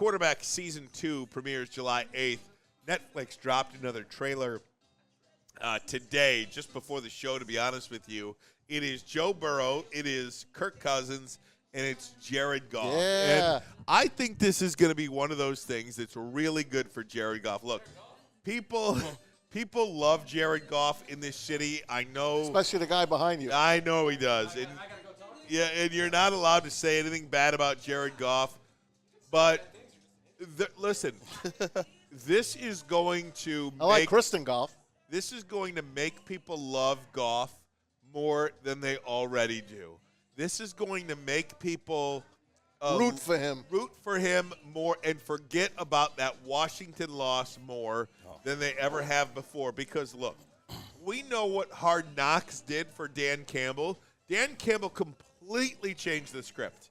Quarterback Season 2 premieres July 8th. Netflix dropped another trailer today, just before the show, to be honest with you. It is Joe Burrow, it is Kirk Cousins, and it's Jared Goff. Yeah. And I think this is going to be one of those things that's really good for Jared Goff. Look, people love Jared Goff in this city. I know. Especially the guy behind you. I know he does. And, yeah, and you're not allowed to say anything bad about Jared Goff. But, listen, this is going to I like Kristen Goff. This is going to make people love Goff more than they already do. This is going to make people root for him more and forget about that Washington loss more than they ever have before. Because, look, we know what Hard Knocks did for Dan Campbell. Dan Campbell completely changed the script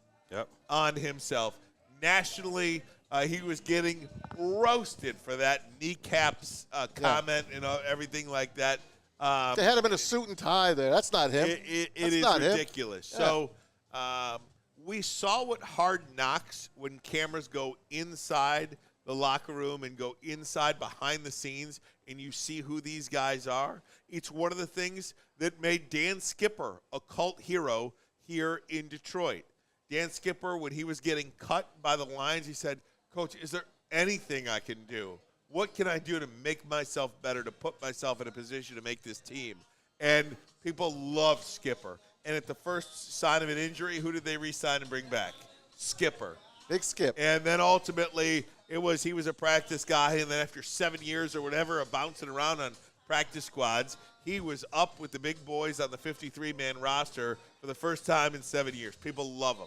on himself. Nationally, he was getting roasted for that kneecaps comment and everything like that. They had him in a suit and tie there. That's not him. It is ridiculous. Yeah. So we saw what Hard Knocks, when cameras go inside the locker room and go inside behind the scenes and you see who these guys are. It's one of the things that made Dan Skipper a cult hero here in Detroit. Dan Skipper, when he was getting cut by the Lions, he said, "Coach, is there anything I can do? What can I do to make myself better, to put myself in a position to make this team?" And people love Skipper. And at the first sign of an injury, who did they re-sign and bring back? Skipper. Big Skip. And then ultimately, he was a practice guy, and then after 7 years or whatever of bouncing around on practice squads, he was up with the big boys on the 53-man roster for the first time in 7 years. People love him.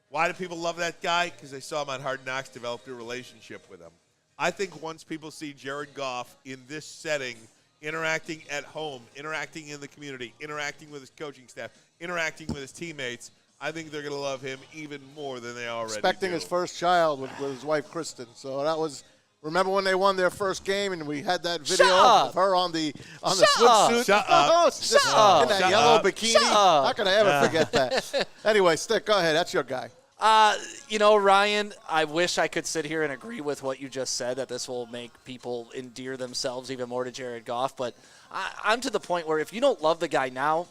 Why do people love that guy? Because they saw him on Hard Knocks, developed a relationship with him. I think once people see Jared Goff in this setting, interacting at home, interacting in the community, interacting with his coaching staff, interacting with his teammates, I think they're going to love him even more than they already Expecting do. his first child with his wife, Kristen. So that was – remember when they won their first game and we had that video of her on the swimsuit? Shut up. In that yellow bikini. How can I ever forget that? Anyway, Stick, go ahead. That's your guy. Ryan, I wish I could sit here and agree with what you just said, that this will make people endear themselves even more to Jared Goff. But I'm to the point where if you don't love the guy now,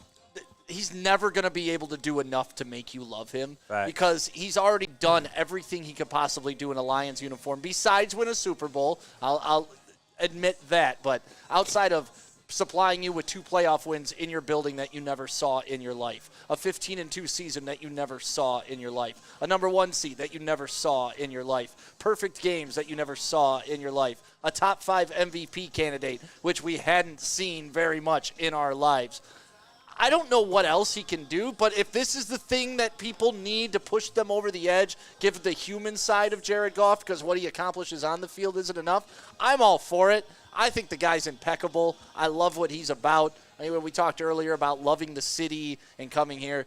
he's never going to be able to do enough to make you love him. Right. Because he's already done everything he could possibly do in a Lions uniform besides win a Super Bowl. I'll admit that. But outside of supplying you with 2 playoff wins in your building that you never saw in your life, a 15-2 season that you never saw in your life, a number 1 seed that you never saw in your life, perfect games that you never saw in your life, a top 5 MVP candidate, which we hadn't seen very much in our lives. I don't know what else he can do, but if this is the thing that people need to push them over the edge, give the human side of Jared Goff, because what he accomplishes on the field isn't enough, I'm all for it. I think the guy's impeccable. I love what he's about. I mean, we talked earlier about loving the city and coming here.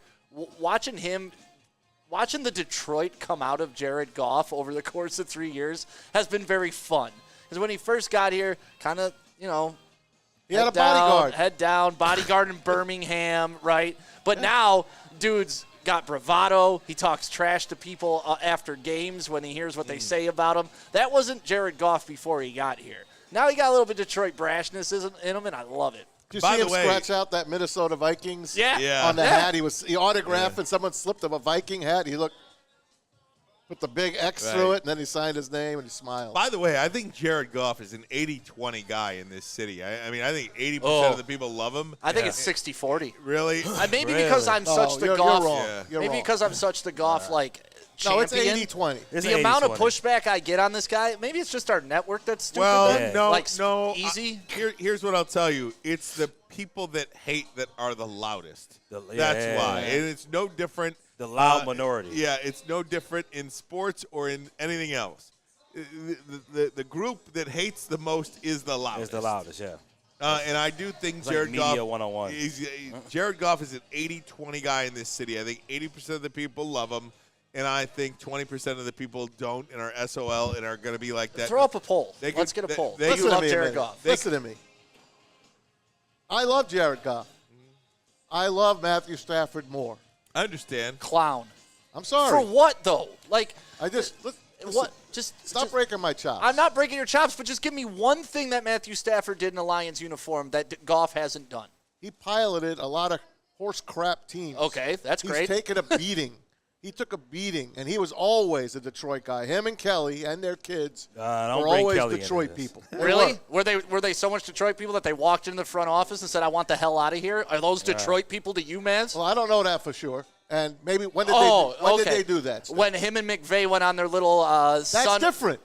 Watching the Detroit come out of Jared Goff over the course of 3 years has been very fun. Because when he first got here, kind of, he had a bodyguard. Head down, bodyguard in Birmingham, right? But now, dude's got bravado. He talks trash to people after games when he hears what they say about him. That wasn't Jared Goff before he got here. Now he got a little bit of Detroit brashness in him, and I love it. Did you see him scratch out that Minnesota Vikings on the hat? He autographed and someone slipped him a Viking hat. He put the big X through it, and then he signed his name, and he smiled. By the way, I think Jared Goff is an 80-20 guy in this city. I mean, I think 80% of the people love him. I think it's 60-40. Really? Maybe because I'm such the Goff. You're wrong. Maybe because I'm such the Goff, No, it's champion. 80-20. The amount of pushback I get on this guy, maybe it's just our network that's stupid. Well, no. Easy. Here's what I'll tell you. It's the people that hate that are the loudest. That's why. And it's no different. The loud minority. Yeah, it's no different in sports or in anything else. The group that hates the most is the loudest. It's the loudest, yeah. And I do think it's Jared like Goff. Media 101. Jared Goff is an 80-20 guy in this city. I think 80% of the people love him. And I think 20% of the people don't and are SOL and are going to be like that. Throw up a poll. Let's get a poll. Listen love to me Jared Goff. Listen to me. I love Jared Goff. I love Matthew Stafford more. I understand. Clown. I'm sorry. For what, though? What? Stop breaking my chops. I'm not breaking your chops, but just give me one thing that Matthew Stafford did in a Lions uniform that Goff hasn't done. He piloted a lot of horse crap teams. Okay, that's great. He's taken a beating. He took a beating, and he was always a Detroit guy. Him and Kelly and their kids were always Kelly Detroit people. Really? Were they so much Detroit people that they walked into the front office and said, "I want the hell out of here"? Are those Detroit people to you, Maz? Well, I don't know that for sure. And maybe when did they do that? When him and McVay went on their little That's different.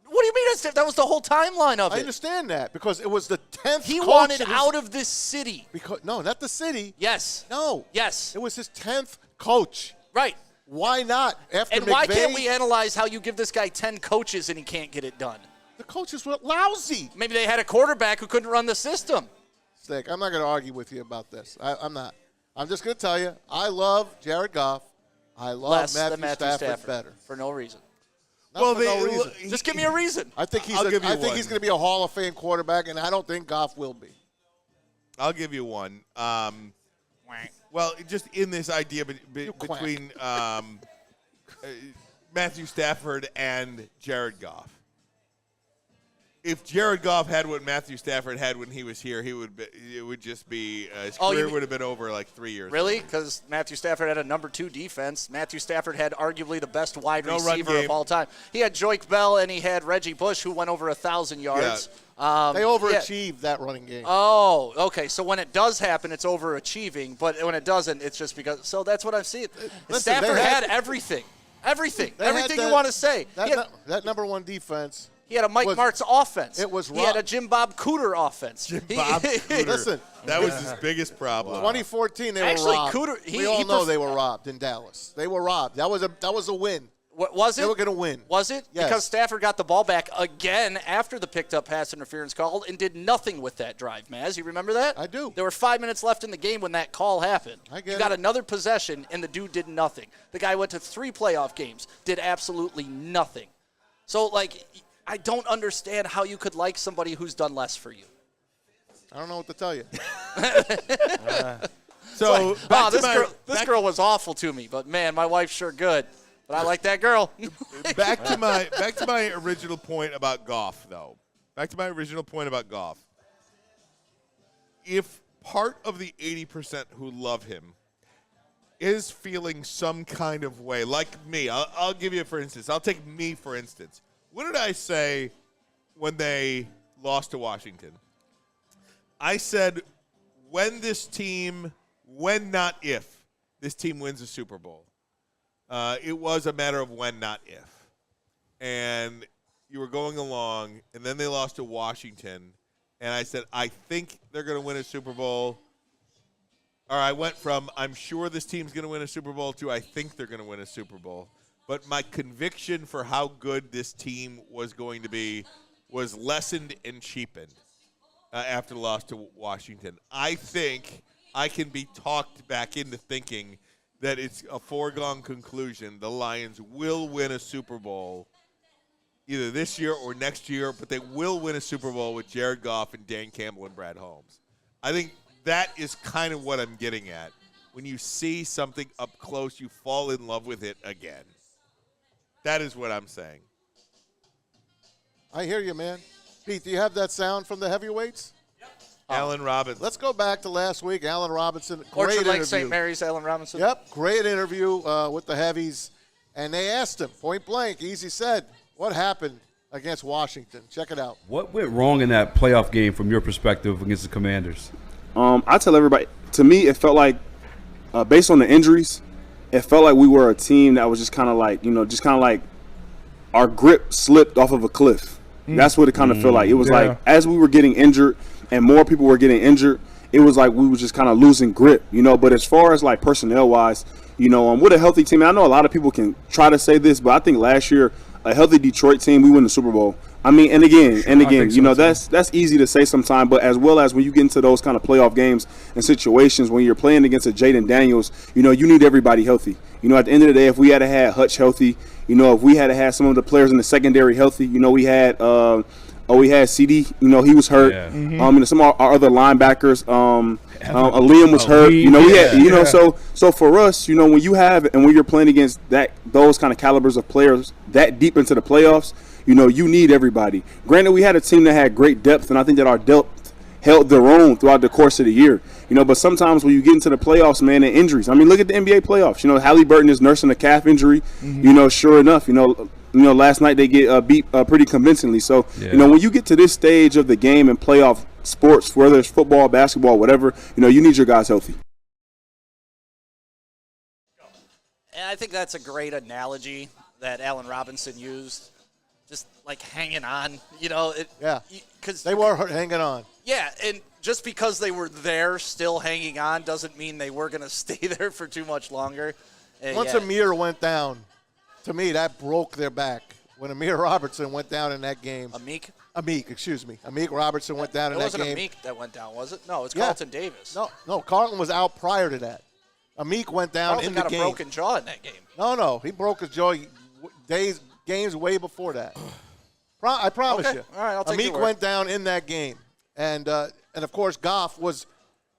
What do you mean that's different? That was the whole timeline of it. I understand that because it was the 10th. He wanted out of this city. No, not the city. Yes. No. Yes. It was his 10th coach. Right. Why not? And why can't we analyze how you give this guy 10 coaches and he can't get it done? The coaches were lousy. Maybe they had a quarterback who couldn't run the system. Stick, I'm not going to argue with you about this. I'm not. I'm just going to tell you, I love Jared Goff. I love Matthew Stafford better. For no reason. For no reason. Just give me a reason. I think he's he's going to be a Hall of Fame quarterback, and I don't think Goff will be. I'll give you one. Well, just in this idea between Matthew Stafford and Jared Goff. If Jared Goff had what Matthew Stafford had when he was here, it would just be his career would have been over like 3 years. Really? Because Matthew Stafford had a number 2 defense. Matthew Stafford had arguably the best wide receiver of all time. He had Joik Bell and he had Reggie Bush, who went over 1,000 yards. Yeah. They overachieved that running game. Oh, okay. So when it does happen, it's overachieving. But when it doesn't, it's just because. So that's what I'm seeing. Stafford had everything. Everything you want to say. That number 1 defense. He had a Mike Martz offense. He had a Jim Bob Cooter offense. Cooter. Listen, that was his biggest problem. 2014, they were robbed. We all know they were robbed in Dallas. They were robbed. That was a win. What was it? They were going to win. Was it? Yes. Because Stafford got the ball back again after the picked up pass interference call and did nothing with that drive, Maz. You remember that? I do. There were 5 minutes left in the game when that call happened. You got another possession, and the dude did nothing. The guy went to 3 playoff games, did absolutely nothing. So, I don't understand how you could like somebody who's done less for you. I don't know what to tell you. This girl was awful to me, but man, my wife's sure good. But I like that girl. Back to my original point about Goff, though. If part of the 80% who love him is feeling some kind of way, like me, I'll give you for instance. I'll take me for instance. What did I say when they lost to Washington? I said when not if, this team wins a Super Bowl. It was a matter of when, not if. And you were going along, and then they lost to Washington, and I said, I think they're going to win a Super Bowl. Or I went from, I'm sure this team's going to win a Super Bowl to I think they're going to win a Super Bowl. But my conviction for how good this team was going to be was lessened and cheapened after the loss to Washington. I think I can be talked back into thinking that it's a foregone conclusion the Lions will win a Super Bowl either this year or next year, but they will win a Super Bowl with Jared Goff and Dan Campbell and Brad Holmes. I think that is kind of what I'm getting at. When you see something up close, you fall in love with it again. That is what I'm saying. I hear you, man. Pete, do you have that sound from the heavyweights? Allen Robinson. Let's go back to last week. Allen Robinson, Orchard great Lake interview. St. Mary's, Allen Robinson. Yep, great interview with the heavies. And they asked him, point blank, easy said, what happened against Washington? Check it out. What went wrong in that playoff game from your perspective against the Commanders? I tell everybody, to me, it felt like, based on the injuries, it felt like we were a team that was just kind of like, our grip slipped off of a cliff. That's what it kind of felt like. It was like as we were getting injured and more people were getting injured, it was like we were just kind of losing grip, But as far as like personnel-wise, with a healthy team, I know a lot of people can try to say this, but I think last year a healthy Detroit team, we win the Super Bowl. I mean, and again, that's easy to say sometimes, but as well as when you get into those kind of playoff games and situations when you're playing against a Jaden Daniels, you need everybody healthy. At the end of the day, if we had had Hutch healthy, if we had some of the players in the secondary healthy, we had CD, he was hurt. Yeah. Some of our other linebackers, Liam was hurt. We had, so for us, when you have and when you're playing against those kind of calibers of players that deep into the playoffs, you need everybody. Granted, we had a team that had great depth, and I think that our depth held their own throughout the course of the year. But sometimes when you get into the playoffs, man, and injuries. I mean, look at the NBA playoffs. Halliburton is nursing a calf injury. Mm-hmm. Sure enough, last night they get beat pretty convincingly. So, when you get to this stage of the game and playoff sports, whether it's football, basketball, whatever, you need your guys healthy. And I think that's a great analogy that Allen Robinson used. Just like hanging on, because they were hanging on. Yeah, and just because they were there still hanging on doesn't mean they were going to stay there for too much longer. Once Amir went down, to me, that broke their back. When Amir Robertson went down in that game. Amik Robertson went down in that game. It wasn't Amik that went down, was it? No, it was Carlton Davis. No, Carlton was out prior to that. Amik went down Carlton in the game. got a broken jaw in that game. No, he broke his jaw games way before that. I promise you. All right, I'll take your Amik word. went down in that game. And of course, Goff was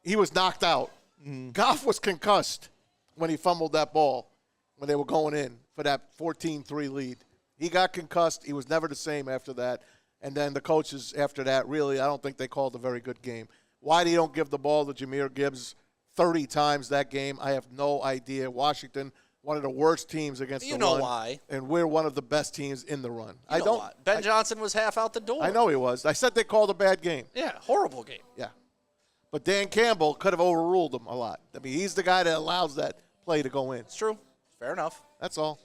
knocked out. Mm-hmm. Goff was concussed when he fumbled that ball when they were going in for that 14-3 lead. He got concussed. He was never the same after that. And then the coaches after that, really, I don't think they called a very good game. Why they don't give the ball to Jahmyr Gibbs 30 times that game, I have no idea. Washington, one of the worst teams against the run. You know why. And we're one of the best teams in the run. Ben Johnson was half out the door. I know he was. I said they called a bad game. Yeah, horrible game. Yeah. But Dan Campbell could have overruled him a lot. I mean, he's the guy that allows that play to go in. It's true. Fair enough. That's all.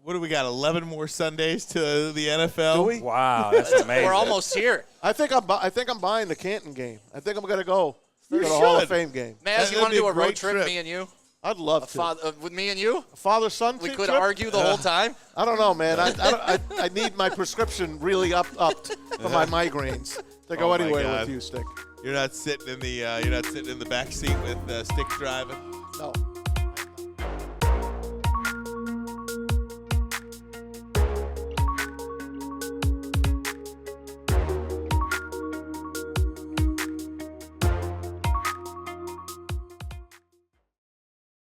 What do we got, 11 more Sundays to the NFL? Do we? Wow, that's amazing. We're almost here. I think I'm buying the Canton game. I think I'm going to go to the Hall of Fame game. Maz, you want to do a road trip, me and you? I'd love to. With me and you? A father-son We trip? could argue the whole time. I don't know, man. I need my prescription really upped for my migraines to go anywhere with you, Stick. You're not sitting in the back seat with Stick driving. No.